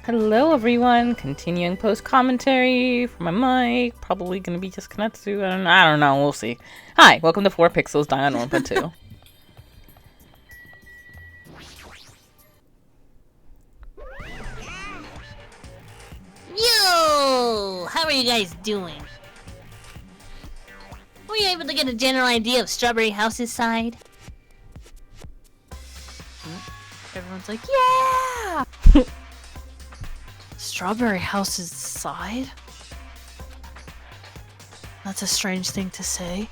Hello everyone, continuing post commentary for my mic, probably gonna be just Kanetsu, I don't know, we'll see. Hi, welcome to 4 Pixels Danganronpa 2. Yo! How are you guys doing? Were you able to get a general idea of Strawberry House's side? Everyone's like, yeah! Strawberry House's side? That's a strange thing to say.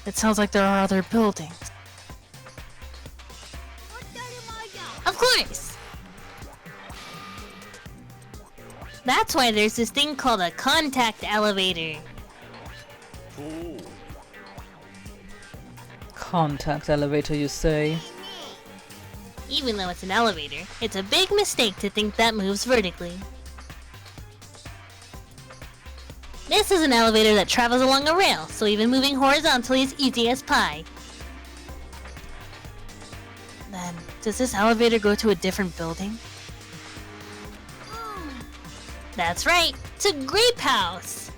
It sounds like there are other buildings. Of course! That's why there's this thing called a contact elevator. Contact elevator, you say? Even though it's an elevator, it's a big mistake to think that moves vertically. This is an elevator that travels along a rail, so even moving horizontally is easy as pie. Then, does this elevator go to a different building? That's right, to Grape House!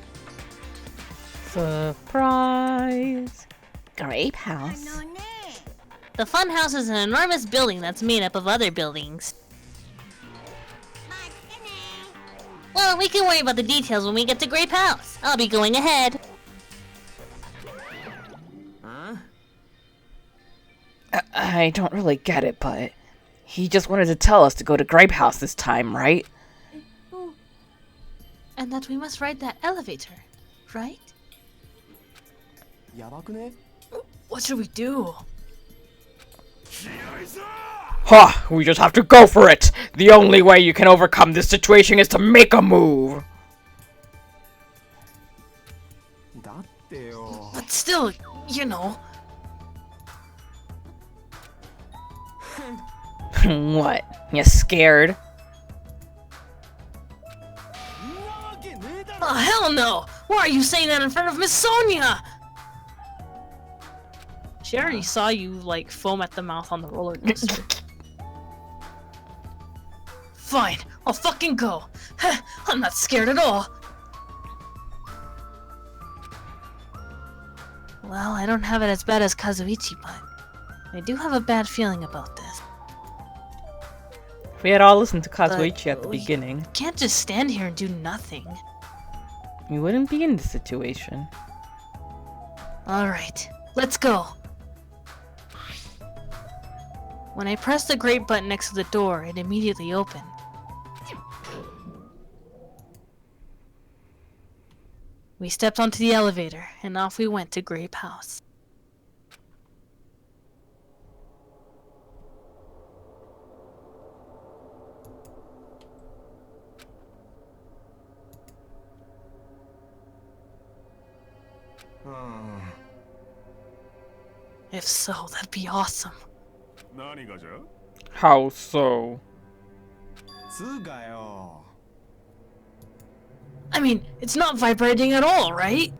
Surprise! Grape House? The Fun House is an enormous building that's made up of other buildings. Well, we can worry about the details when we get to Grape House. I'll be going ahead. I don't really get it, but he just wanted to tell us to go to Grape House this time, right? And that we must ride that elevator, right? What should we do? Ha! We just have to go for it! The only way you can overcome this situation is to make a move! But still, you know. What? You scared? Oh, hell no! Why are you saying that in front of Miss Sonia? She already saw you, like, foam at the mouth on the roller coaster. Fine, I'll fucking go. I'm not scared at all. Well, I don't have it as bad as Kazuichi, but I do have a bad feeling about this. If we had all listened to Kazuichi at the beginning, Can't just stand here and do nothing. we wouldn't be in this situation. Alright, let's go. When I pressed the grate button next to the door, it immediately opened. We stepped onto the elevator, and off we went to Grape House. If so, that'd be awesome. How so? I mean, it's not vibrating at all, right?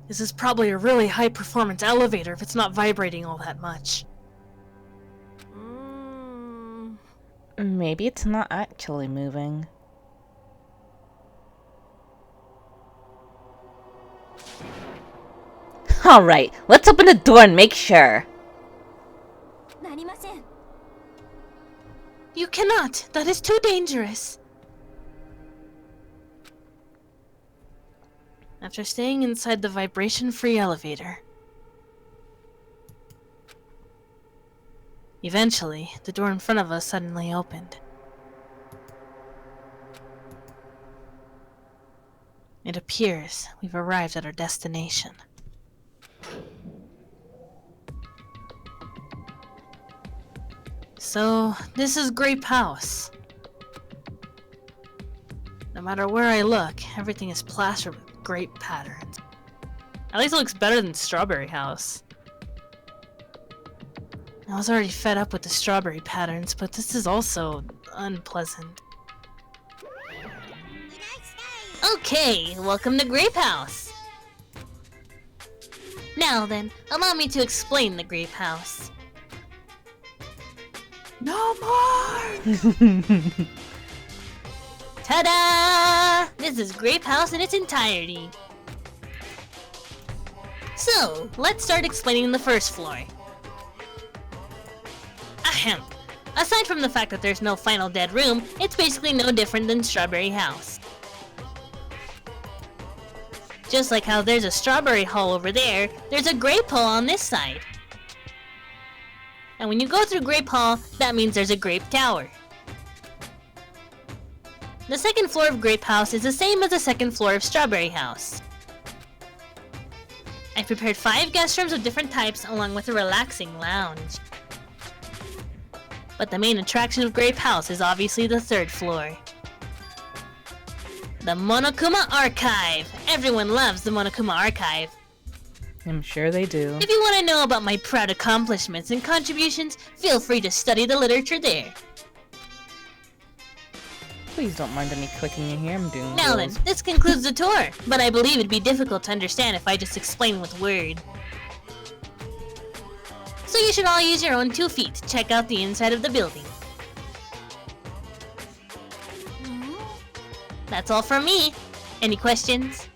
This is probably a really high-performance elevator if it's not vibrating all that much. Maybe it's not actually moving. Alright, let's open the door and make sure. You cannot! That is too dangerous! After staying inside the vibration-free elevator, eventually, the door in front of us suddenly opened. It appears we've arrived at our destination. So, this is Grape House. No matter where I look, everything is plastered with grape patterns. At least it looks better than Strawberry House. I was already fed up with the strawberry patterns, but this is also unpleasant. Okay, welcome to Grape House. Now then, allow me to explain the grape house. No more! Ta-da! This is Grape House in its entirety. So, let's start explaining the first floor. Ahem. Aside from the fact that there's no final dead room, it's basically no different than Strawberry House. Just like how there's a strawberry hole over there, there's a grape hole on this side. And when you go through Grape Hall, that means there's a Grape Tower. The second floor of Grape House is the same as the second floor of Strawberry House. I've prepared 5 guest rooms of different types along with a relaxing lounge. But the main attraction of Grape House is obviously the third floor. The Monokuma Archive! Everyone loves the Monokuma Archive. I'm sure they do. If you want to know about my proud accomplishments and contributions, feel free to study the literature there. Please don't mind any clicking in here, I'm doing Now then, this concludes the tour, but I believe it'd be difficult to understand if I just explain with words. So you should all use your own 2 feet to check out the inside of the building. That's all from me. Any questions?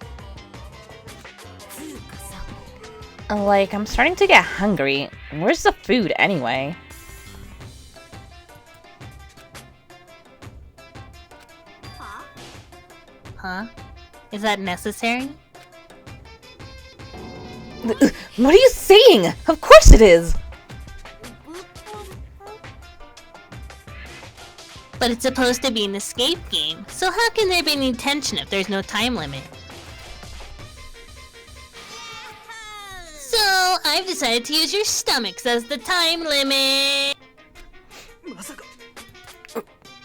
Like, I'm starting to get hungry. Where's the food, anyway? Huh? Is that necessary? What are you saying? Of course it is! But it's supposed to be an escape game, so how can there be any tension if there's no time limit? So, I've decided to use your stomachs as the time limit!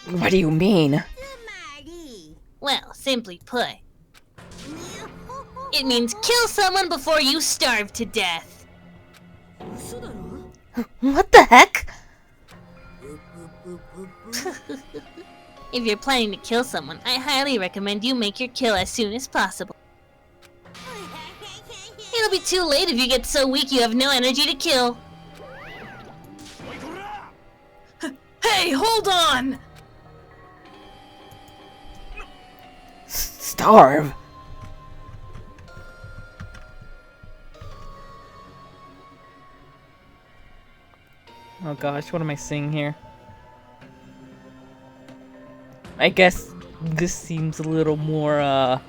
What do you mean? Well, simply put, it means kill someone before you starve to death! What the heck? If you're planning to kill someone, I highly recommend you make your kill as soon as possible. It'll be too late if you get so weak you have no energy to kill. Hey, hold on! Starve? Oh gosh, what am I seeing here? I guess this seems a little more, I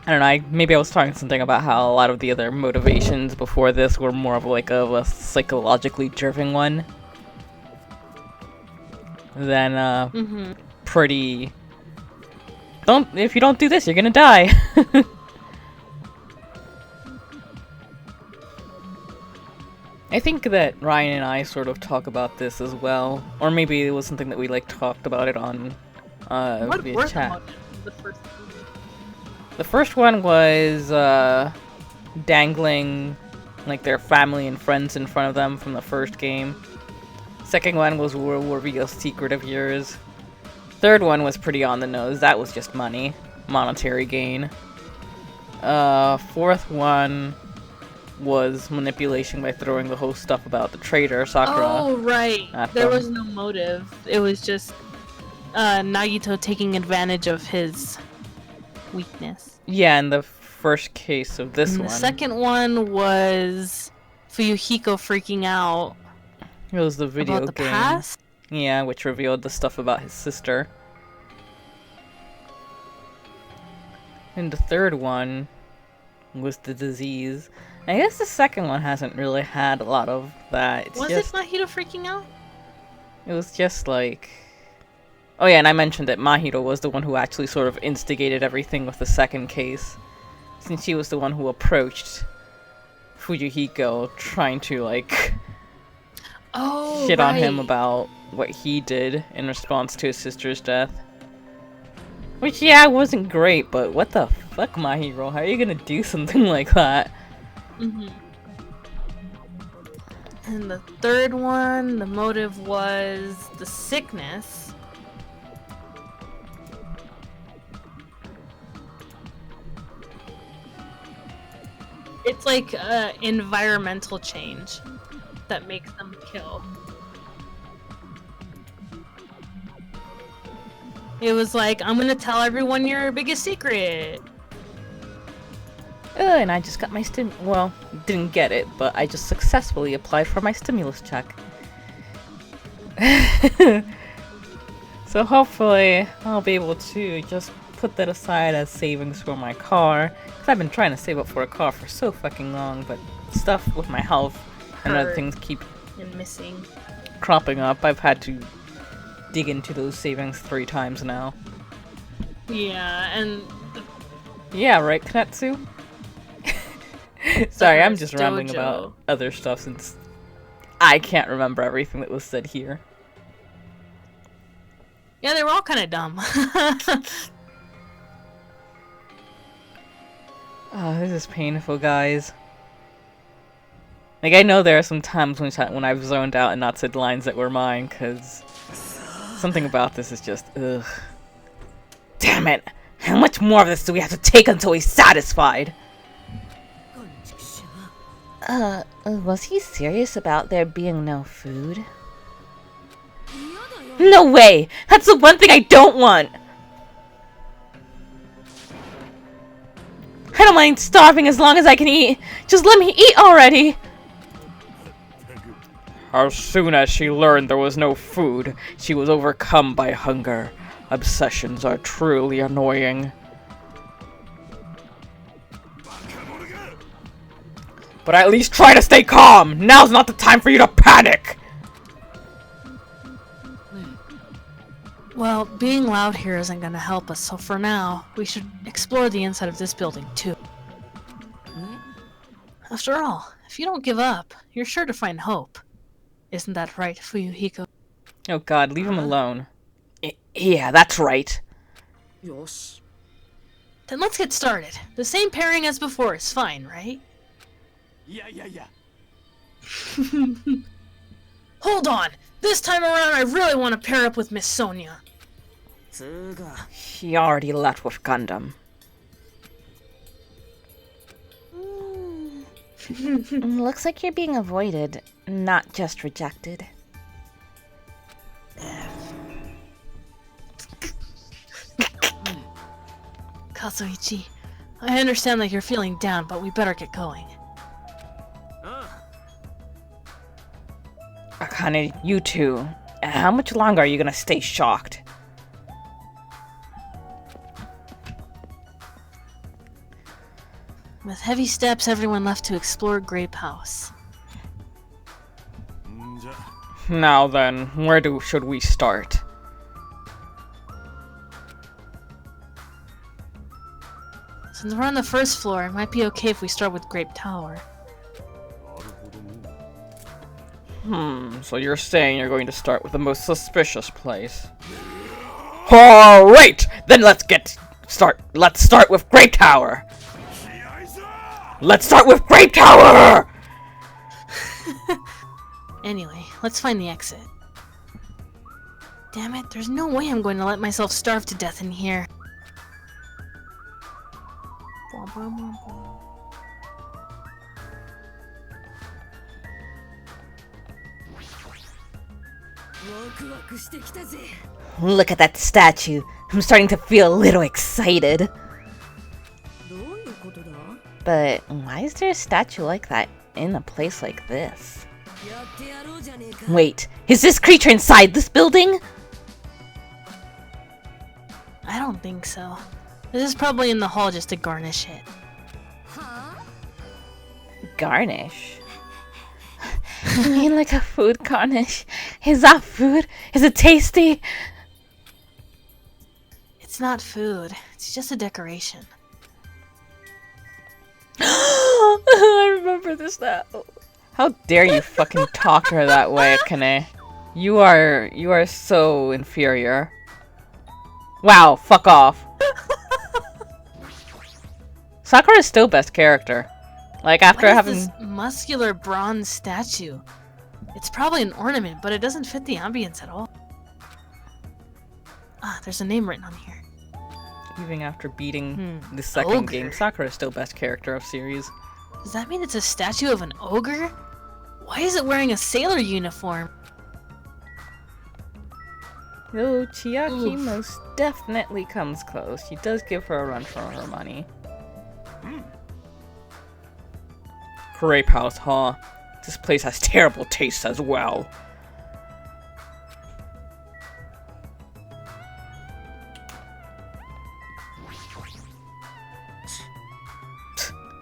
don't know, maybe I was talking something about how a lot of the other motivations before this were more of like a psychologically driven one. Than, pretty... if you don't do this, you're gonna die! I think that Ryan and I sort of talk about this as well, or maybe it was something that we like talked about it on via chat. The first one was dangling like their family and friends in front of them from the first game. Second one was we'll reveal a secret of yours. Third one was pretty on the nose. That was just money, monetary gain. Fourth one was manipulation by throwing the whole stuff about the traitor Sakura. Oh, right. There them. was no motive. It was just Nagito taking advantage of his weakness. Yeah, in the first case of this one. The second one was Fuyuhiko freaking out. It was the video about the game. past? Yeah, which revealed the stuff about his sister. And the third one was the disease. I guess the second one hasn't really had a lot of that. It's Was just, it Mahito freaking out? It was just like... Oh yeah, and I mentioned that Mahito was the one who actually sort of instigated everything with the second case. Since she was the one who approached Fuyuhiko trying to, like... shit on him about what he did in response to his sister's death. Which, yeah, wasn't great, but what the fuck, Mahiro? How are you gonna do something like that? And the third one, the motive was the sickness. It's like environmental change that makes them kill. It was like, I'm gonna tell everyone your biggest secret. And I just got my well, didn't get it, but I just successfully applied for my stimulus check. So hopefully I'll be able to just put that aside as savings for my car. Cause I've been trying to save up for a car for so fucking long, but stuff with my health and other things keep missing, cropping up. I've had to dig into those savings 3 times now. Yeah, and yeah, right, Kanetsu? Sorry, I'm just rambling about other stuff since I can't remember everything that was said here. Yeah, they were all kind of dumb. Oh, this is painful, guys. Like, I know there are some times when I've zoned out and not said lines that were mine, because something about this is just, ugh. Damn it! How much more of this do we have to take until he's satisfied? Was he serious about there being no food? No way! That's the one thing I don't want! I don't mind starving as long as I can eat. Just let me eat already! As soon as she learned there was no food, she was overcome by hunger. Obsessions are truly annoying. But at least try to stay calm! Now's not the time for you to panic! Well, being loud here isn't gonna help us, so for now, we should explore the inside of this building, too. After all, if you don't give up, you're sure to find hope. Isn't that right, Fuyuhiko? Oh god, leave him alone. Yeah, that's right. Yosh. Then let's get started. The same pairing as before is fine, right? Yeah. Hold on! This time around, I really want to pair up with Miss Sonia. He already left with Gundam. Looks like you're being avoided, not just rejected. Kazuichi, I understand that you're feeling down, but we better get going. Akane, you two. How much longer are you gonna stay shocked? With heavy steps, everyone left to explore Grape House. Now then, where should we start? Since we're on the first floor, it might be okay if we start with Grape Tower. So you're saying you're going to start with the most suspicious place. Alright! Then let's start with Great Tower! Let's start with Great Tower! Anyway, let's find the exit. Damn it, there's no way I'm going to let myself starve to death in here. Look at that statue. I'm starting to feel a little excited. But why is there a statue like that in a place like this? Wait, is this creature inside this building? I don't think so. This is probably in the hall just to garnish it. Garnish? I mean like a food garnish. Is that food? Is it tasty? It's not food. It's just a decoration. I remember this now. How dare you fucking talk to her that way, Akane. You are so inferior. Wow, fuck off. Sakura is still best character. Like after having this muscular bronze statue. It's probably an ornament, but it doesn't fit the ambience at all. Ah, there's a name written on here. Even after beating the second game, Sakura is still best character of series. Does that mean it's a statue of an ogre? Why is it wearing a sailor uniform? Though Chiaki Oof. most definitely comes close. She does give her a run for her money. Grape House, huh? This place has terrible taste as well.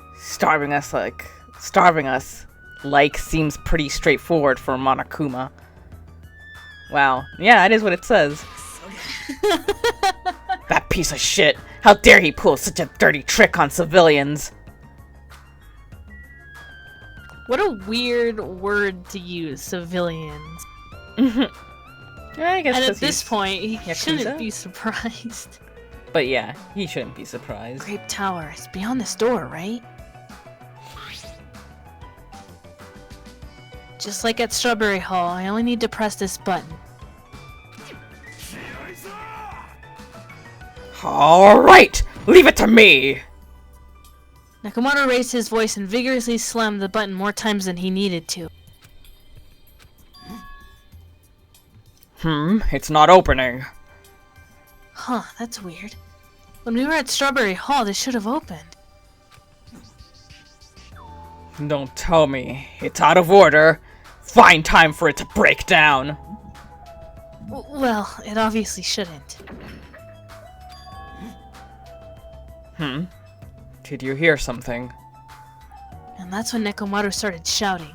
Starving us seems pretty straightforward for Monokuma. Wow. Yeah, that is what it says. That piece of shit. How dare he pull such a dirty trick on civilians? What a weird word to use, civilians. Yeah, I guess And at 'cause this he's point, he Yakuza? shouldn't be surprised. But yeah, he shouldn't be surprised. Grape Tower. It's beyond this door, right? Just like at Strawberry Hall, I only need to press this button. Alright! Leave it to me! Nakamoto raised his voice and vigorously slammed the button more times than he needed to. It's not opening. Huh, that's weird. When we were at Strawberry Hall, this should have opened. Don't tell me. It's out of order. Fine time for it to break down. Well, it obviously shouldn't. Did you hear something? And that's when Nekomaru started shouting.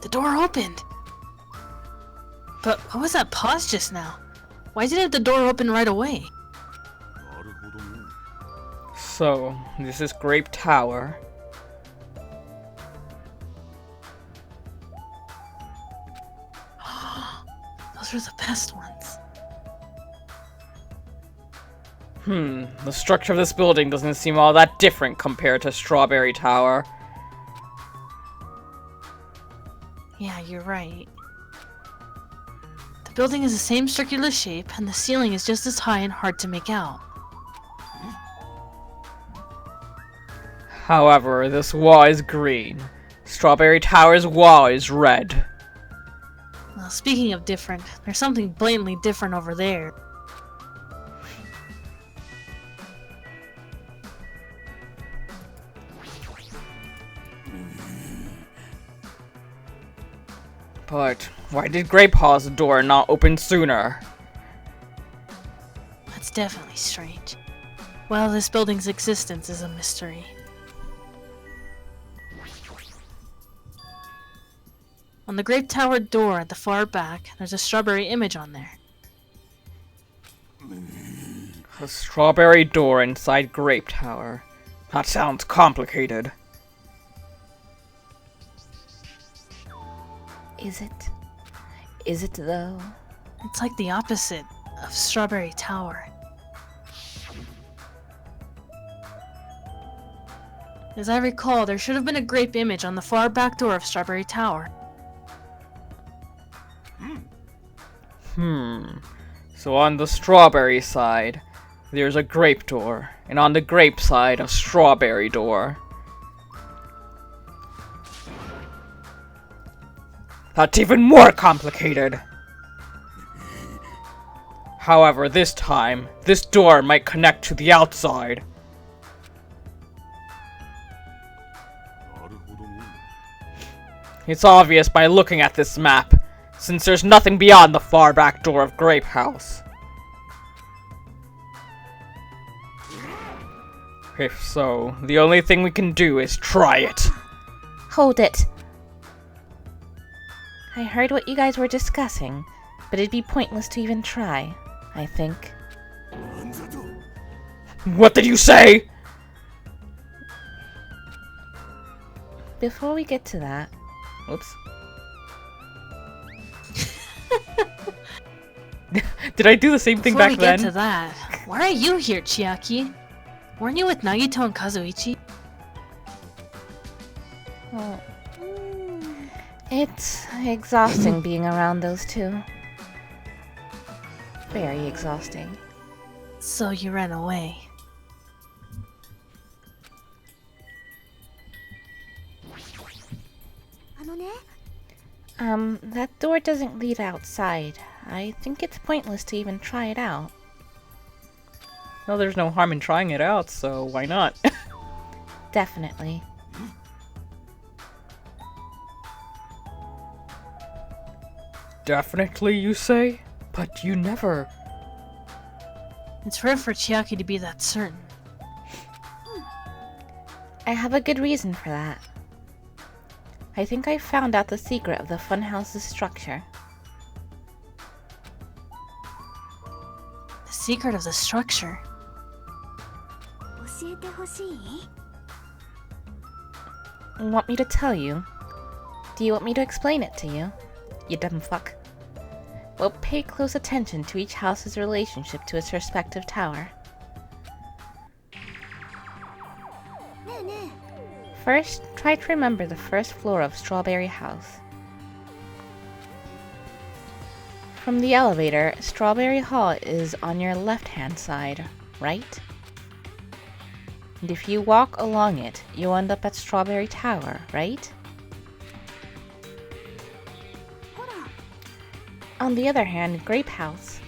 The door opened! But what was that pause just now? Why didn't the door open right away? So, this is Grape Tower. Those were the best ones. The structure of this building doesn't seem all that different compared to Strawberry Tower. Yeah, you're right. The building is the same circular shape, and the ceiling is just as high and hard to make out. However, this wall is green. Strawberry Tower's wall is red. Well, speaking of different, there's something blatantly different over there. But why did Grape Hall's door not open sooner? That's definitely strange. Well, this building's existence is a mystery. On the Grape Tower door at the far back, there's a strawberry image on there. A strawberry door inside Grape Tower. That sounds complicated. Is it? Is it though? It's like the opposite of Strawberry Tower. As I recall, there should have been a grape image on the far back door of Strawberry Tower. So on the strawberry side, there's a grape door, and on the grape side, a strawberry door. That's even more complicated! However, this time, this door might connect to the outside. It's obvious by looking at this map, since there's nothing beyond the far back door of Grape House. If so, the only thing we can do is try it. Hold it! I heard what you guys were discussing, but it'd be pointless to even try, I think. What did you say? Before we get to that, Oops. Did I do the same thing Before back we get then? to that, why are you here, Chiaki? Weren't you with Nagito and Kazuichi? well, it's exhausting being around those two. very exhausting. So you ran away. That door doesn't lead outside. I think it's pointless to even try it out. Well, there's no harm in trying it out, so why not? Definitely. Definitely, you say? But you never... It's rare for Chiaki to be that certain. I have a good reason for that. I think I found out the secret of the funhouse's structure. The secret of the structure? Want me to tell you? Do you want me to explain it to you? You dumb fuck. Well, pay close attention to each house's relationship to its respective tower. First, try to remember the first floor of Strawberry House. From the elevator, Strawberry Hall is on your left-hand side, right? And if you walk along it, you'll end up at Strawberry Tower, right? On the other hand, Grape House.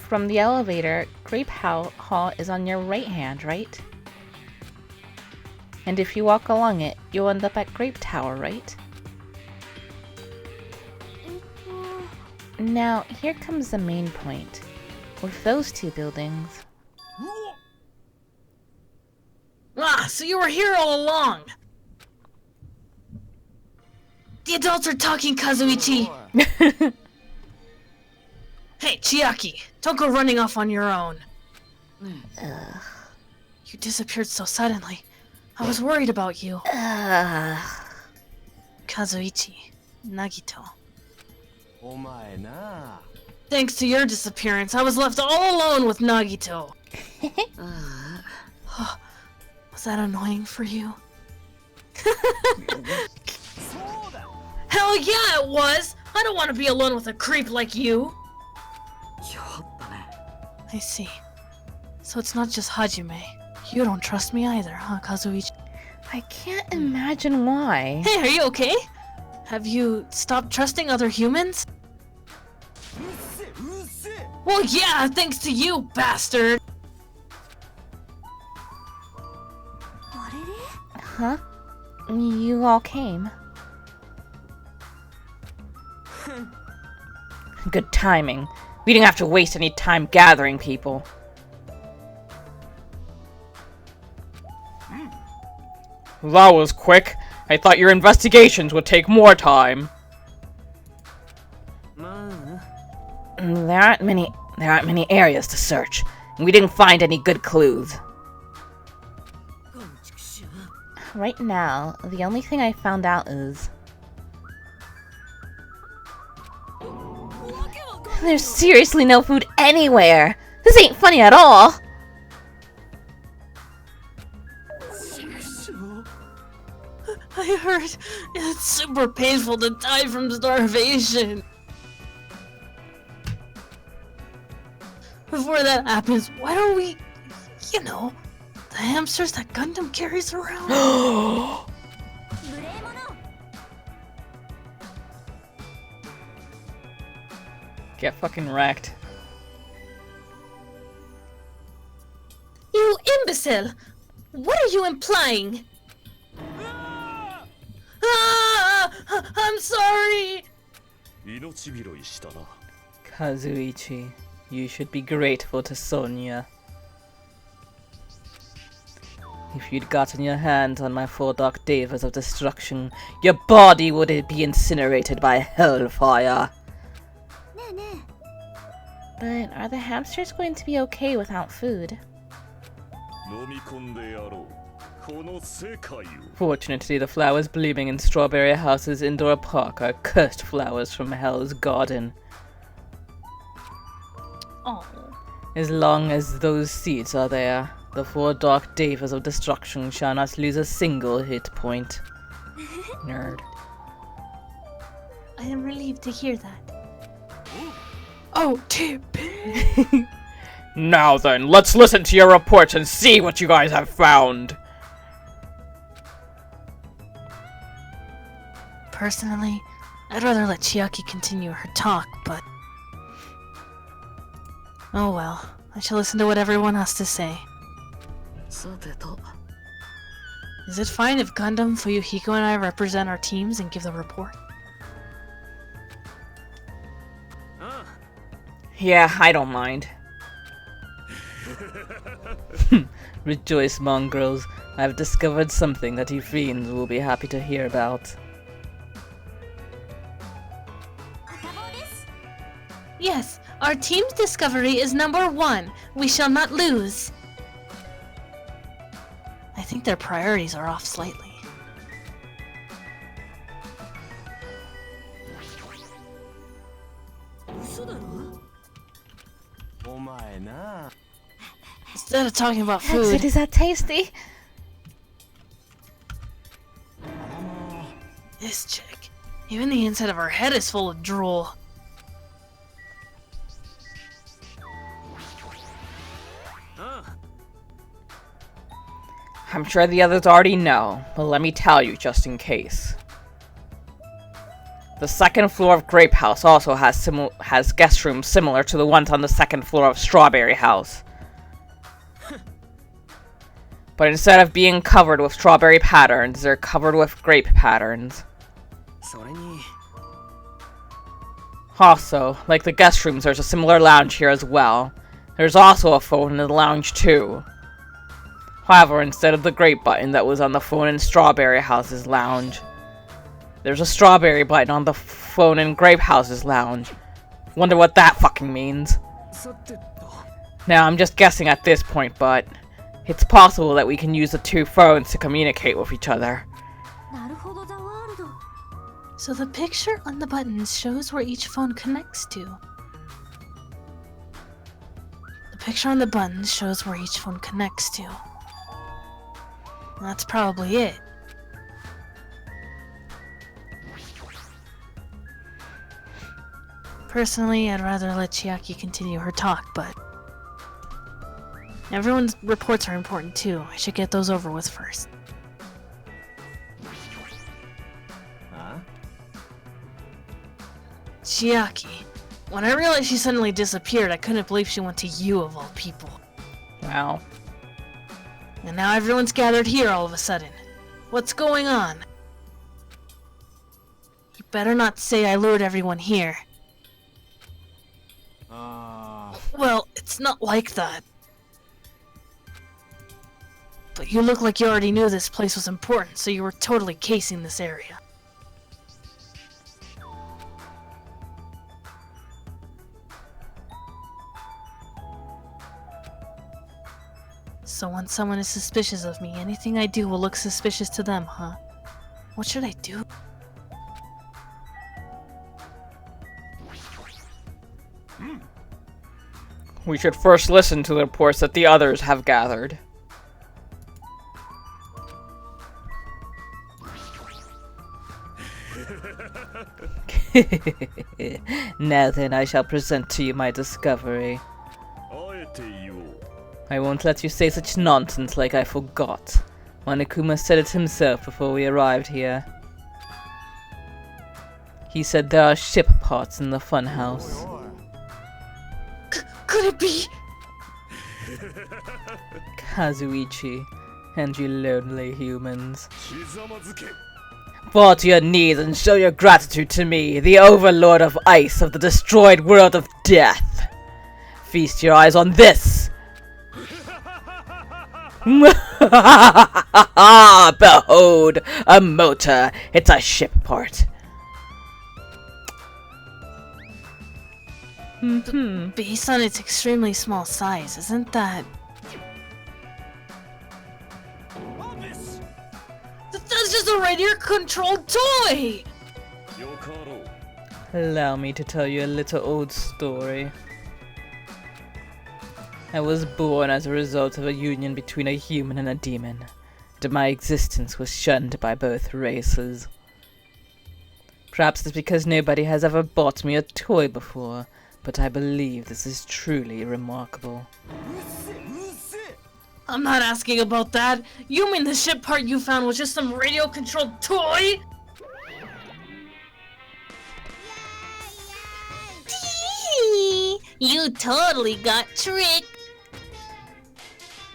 From the elevator, Grape Hall is on your right hand, right? And if you walk along it, you'll end up at Grape Tower, right? Now, here comes the main point. With those two buildings... Ah, so you were here all along! The adults are talking, Kazuichi! Hey, Chiaki, don't go running off on your own. You disappeared so suddenly. I was worried about you. Kazuichi, Nagito. Thanks to your disappearance, I was left all alone with Nagito. Was that annoying for you? Hell yeah, it was! I don't want to be alone with a creep like you! I see. So it's not just Hajime. You don't trust me either, huh, Kazuichi? I can't imagine why. Hey, are you okay? Have you stopped trusting other humans? Well, yeah, thanks to you, bastard! Huh? You all came. Good timing. We didn't have to waste any time gathering people. That was quick. I thought your investigations would take more time. There aren't many areas to search, and we didn't find any good clues. Right now, the only thing I found out is... There's seriously no food anywhere! This ain't funny at all! I heard it's super painful to die from starvation. Before that happens, why don't we, you know, the hamsters that Gundam carries around? Get fucking wrecked. You imbecile! What are you implying? Ah! I'm sorry! Kazuichi, you should be grateful to Sonia. If you'd gotten your hands on my 4 Dark Devas of Destruction, your body would be incinerated by hellfire. But are the hamsters going to be okay without food? Fortunately, the flowers blooming in Strawberry House's indoor park are cursed flowers from Hell's Garden. Oh. As long as those seeds are there, the 4 Dark Devas of Destruction shall not lose a single hit point. Nerd. I am relieved to hear that. OTP! Now then, let's listen to your reports and see what you guys have found. Personally, I'd rather let Chiaki continue her talk, but... oh well, I shall listen to what everyone has to say. Is it fine if Gundam, Fuyuhiko, and I represent our teams and give the report? Yeah, I don't mind. Rejoice, mongrels. I've discovered something that you fiends will be happy to hear about. Yes, our team's discovery is number 1. We shall not lose. I think their priorities are off slightly. Instead of talking about food... Exit, is that tasty? This chick. Even the inside of her head is full of drool. I'm sure the others already know, but let me tell you just in case. The second floor of Grape House also has guest rooms similar to the ones on the second floor of Strawberry House. But instead of being covered with strawberry patterns, they're covered with grape patterns. Also, like the guest rooms, there's a similar lounge here as well. There's also a phone in the lounge too. However, instead of the grape button that was on the phone in Strawberry House's lounge, there's a strawberry button on the phone in Grape House's lounge. Wonder what that fucking means. Now, I'm just guessing at this point, but it's possible that we can use the two phones to communicate with each other. So the picture on the buttons shows where each phone connects to. The picture on the buttons shows where each phone connects to. That's probably it. Personally, I'd rather let Chiaki continue her talk, but... everyone's reports are important too. I should get those over with first. Chiaki. When I realized she suddenly disappeared, I couldn't believe she went to you of all people. Wow. And now everyone's gathered here all of a sudden. What's going on? You better not say I lured everyone here. Well, it's not like that. But you look like you already knew this place was important, so you were totally casing this area. So when someone is suspicious of me, anything I do will look suspicious to them, huh? What should I do? We should first listen to the reports that the others have gathered. Now then, I shall present to you my discovery. I won't let you say such nonsense like I forgot. Monokuma said it himself before we arrived here. He said there are ship parts in the funhouse. Could it be? Kazuichi, and you lonely humans. Fall to your knees and show your gratitude to me, the overlord of ice of the destroyed world of death. Feast your eyes on this! Behold, a motor. It's a ship part. Based on its extremely small size, isn't that... That's just a radio-controlled toy! Allow me to tell you a little old story. I was born as a result of a union between a human and a demon, and my existence was shunned by both races. Perhaps it's because nobody has ever bought me a toy before, but I believe this is truly remarkable. I'm not asking about that. You mean the ship part you found was just some radio-controlled toy? You totally got tricked.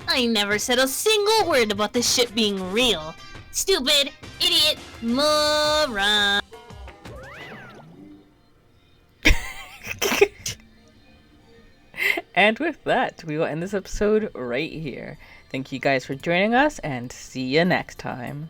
I never said a single word about the ship being real. Stupid, idiot, moron. And with that, we will end this episode right here. Thank you guys for joining us, and see you next time.